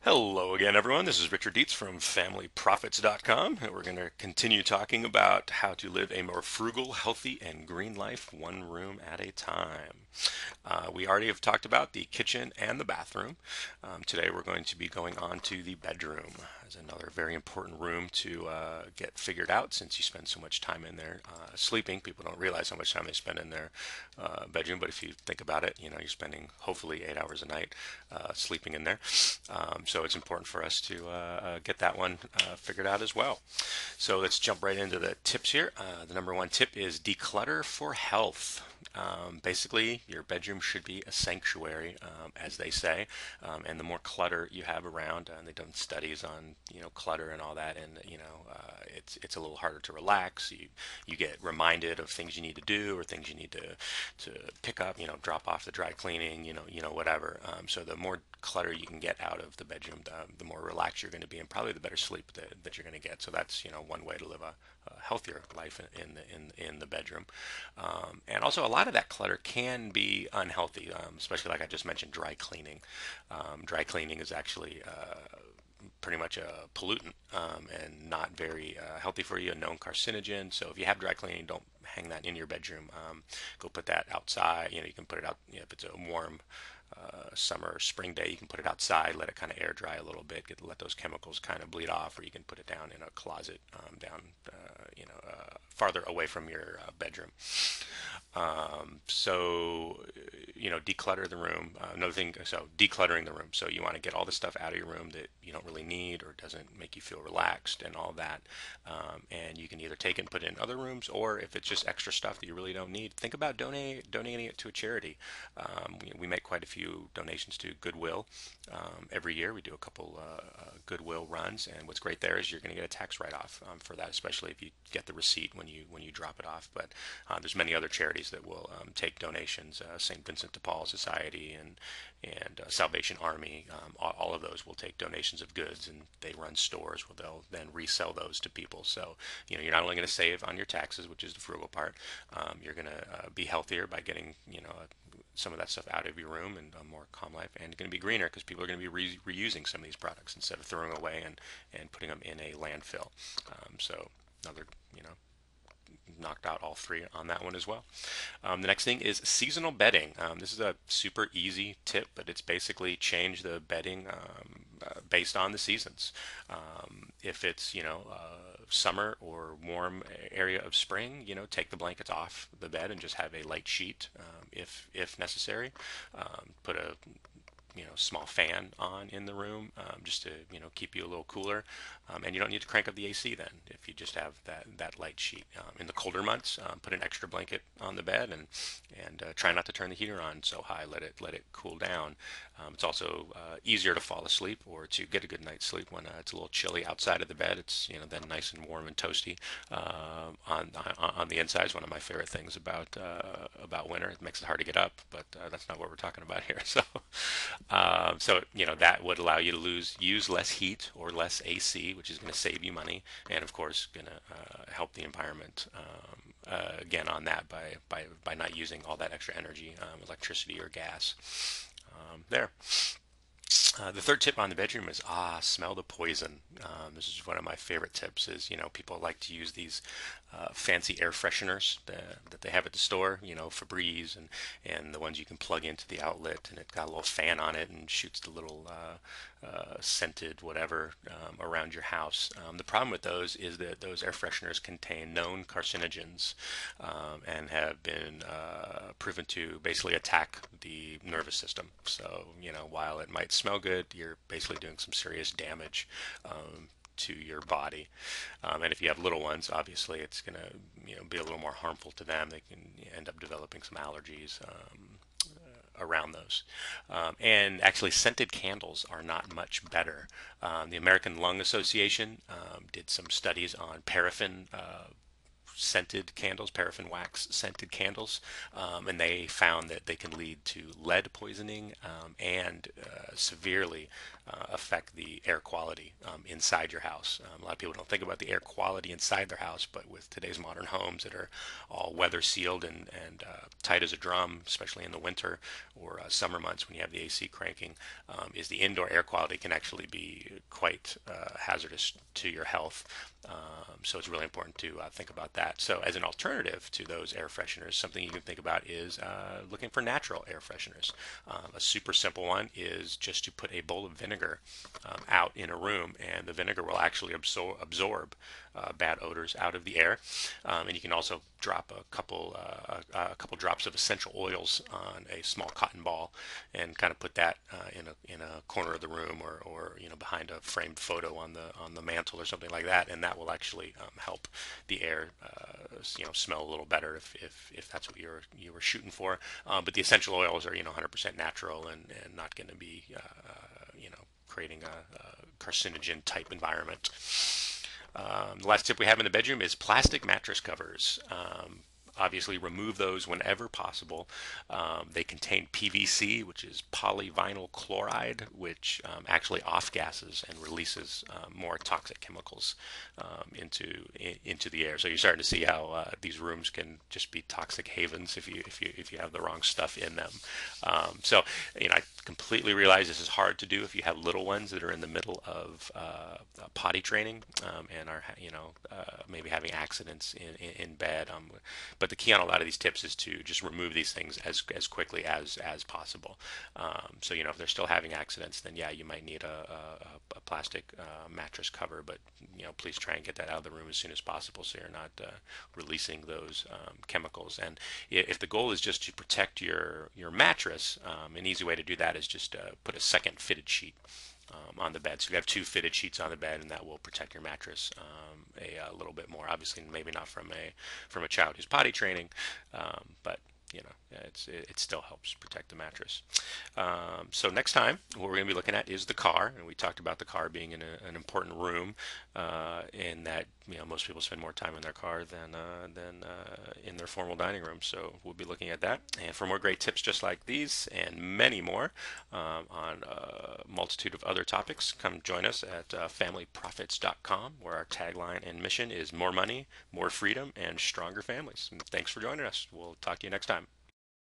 Hello again, everyone. This is Richard Dietz from FamilyProfits.com, and we're going to continue talking about how to live a more frugal, healthy, and green life one room at a time. We already have talked about the kitchen and the bathroom. Today we're going to be going on to the bedroom as another very important room to get figured out since you spend so much time in there sleeping. People don't realize how much time they spend in their bedroom, but if you think about it, you're spending hopefully 8 hours a night sleeping in there. So it's important for us to get that one figured out as well. So let's jump right into the tips here. The number one tip is declutter for health. Basically, your bedroom should be a sanctuary, as they say, and the more clutter you have around, and they've done studies on clutter and all that, and it's a little harder to relax. You get reminded of things you need to do or things you need to pick up, drop off the dry cleaning, whatever. So the more clutter you can get out of the bedroom, the more relaxed you're going to be, and probably the better sleep that you're going to get. So that's one way to live a healthier life in the bedroom. And also, a lot of that clutter can be unhealthy, especially like I just mentioned, dry cleaning. Dry cleaning is actually pretty much a pollutant and not very healthy for you, a known carcinogen. So if you have dry cleaning, don't hang that in your bedroom. Go put that outside. You can put it out if it's a warm summer or spring day. You can put it outside, let it kind of air dry a little bit, let those chemicals kind of bleed off, or you can put it down in a closet down farther away from your bedroom. Declutter the room. Another thing, so decluttering the room. So you want to get all the stuff out of your room that you don't really need or doesn't make you feel relaxed and all that. And you can either take it and put it in other rooms, or if it's just extra stuff that you really don't need, think about donating it to a charity. We make quite a few donations to Goodwill every year. We do a couple Goodwill runs, and what's great there is you're going to get a tax write-off for that, especially if you get the receipt when you drop it off. But there's many other charities that will take donations. St. Vincent de Paul Society and Salvation Army, all of those will take donations of goods, and they run stores where they'll then resell those to people. So you're not only going to save on your taxes, which is the frugal part. You're going to be healthier by getting some of that stuff out of your room and a more calm life, and going to be greener because people are going to be reusing some of these products instead of throwing away and putting them in a landfill. So another knocked out all three on that one as well. The next thing is seasonal bedding. This is a super easy tip, but it's basically change the bedding based on the seasons. If it's summer or warm area of spring, take the blankets off the bed and just have a light sheet if necessary. Put a small fan on in the room just to keep you a little cooler, and you don't need to crank up the AC then if you just have that light sheet. In the colder months, put an extra blanket on the bed and try not to turn the heater on so high. Let it cool down. It's also easier to fall asleep or to get a good night's sleep when it's a little chilly outside of the bed. It's then nice and warm and toasty on the inside. Is one of my favorite things about winter. It makes it hard to get up, but that's not what we're talking about here. So that would allow you to use less heat or less AC, which is going to save you money, and of course going to help the environment again on that by not using all that extra energy, electricity or gas. There. The third tip on the bedroom is smell the poison. This is one of my favorite tips. Is people like to use these fancy air fresheners that they have at the store. Febreze and the ones you can plug into the outlet, and it's got a little fan on it and shoots the little scented whatever around your house. The problem with those is that those air fresheners contain known carcinogens and have been proven to basically attack the nervous system. So while it might smell good, you're basically doing some serious damage to your body. And if you have little ones, obviously it's going to be a little more harmful to them. They can end up developing some allergies around those. And actually, scented candles are not much better. The American Lung Association did some studies on paraffin scented candles, paraffin wax scented candles, and they found that they can lead to lead poisoning and severely affect the air quality inside your house. A lot of people don't think about the air quality inside their house, but with today's modern homes that are all weather sealed and tight as a drum, especially in the winter or summer months when you have the AC cranking, is the indoor air quality can actually be quite hazardous to your health. So it's really important to think about that. So as an alternative to those air fresheners, something you can think about is looking for natural air fresheners. A super simple one is just to put a bowl of vinegar out in a room, and the vinegar will actually absorb bad odors out of the air. And you can also drop a couple drops of essential oils on a small cotton ball, and kind of put that in a corner of the room, or behind a framed photo on the mantle or something like that, and that will actually help the air smell a little better if that's what you were shooting for. But the essential oils are 100% natural and not going to be creating a carcinogen type environment. The last tip we have in the bedroom is plastic mattress covers. Obviously, remove those whenever possible. They contain PVC, which is polyvinyl chloride, which actually off gases and releases more toxic chemicals into the air. So you're starting to see how these rooms can just be toxic havens if you have the wrong stuff in them. I completely realize this is hard to do if you have little ones that are in the middle of potty training and are maybe having accidents in bed. But the key on a lot of these tips is to just remove these things as quickly as possible. If they're still having accidents, then yeah, you might need a plastic mattress cover, but please try and get that out of the room as soon as possible so you're not releasing those chemicals. And if the goal is just to protect your mattress, an easy way to do that is just put a second fitted sheet on the bed. So you have two fitted sheets on the bed, and that will protect your mattress a little bit more. Obviously, maybe not from a child who's potty training, but it still helps protect the mattress. So next time, what we're going to be looking at is the car, and we talked about the car being in an important room, in that most people spend more time in their car than in their formal dining room. So we'll be looking at that. And for more great tips just like these and many more on a multitude of other topics, come join us at familyprofits.com, where our tagline and mission is more money, more freedom, and stronger families. And thanks for joining us. We'll talk to you next time.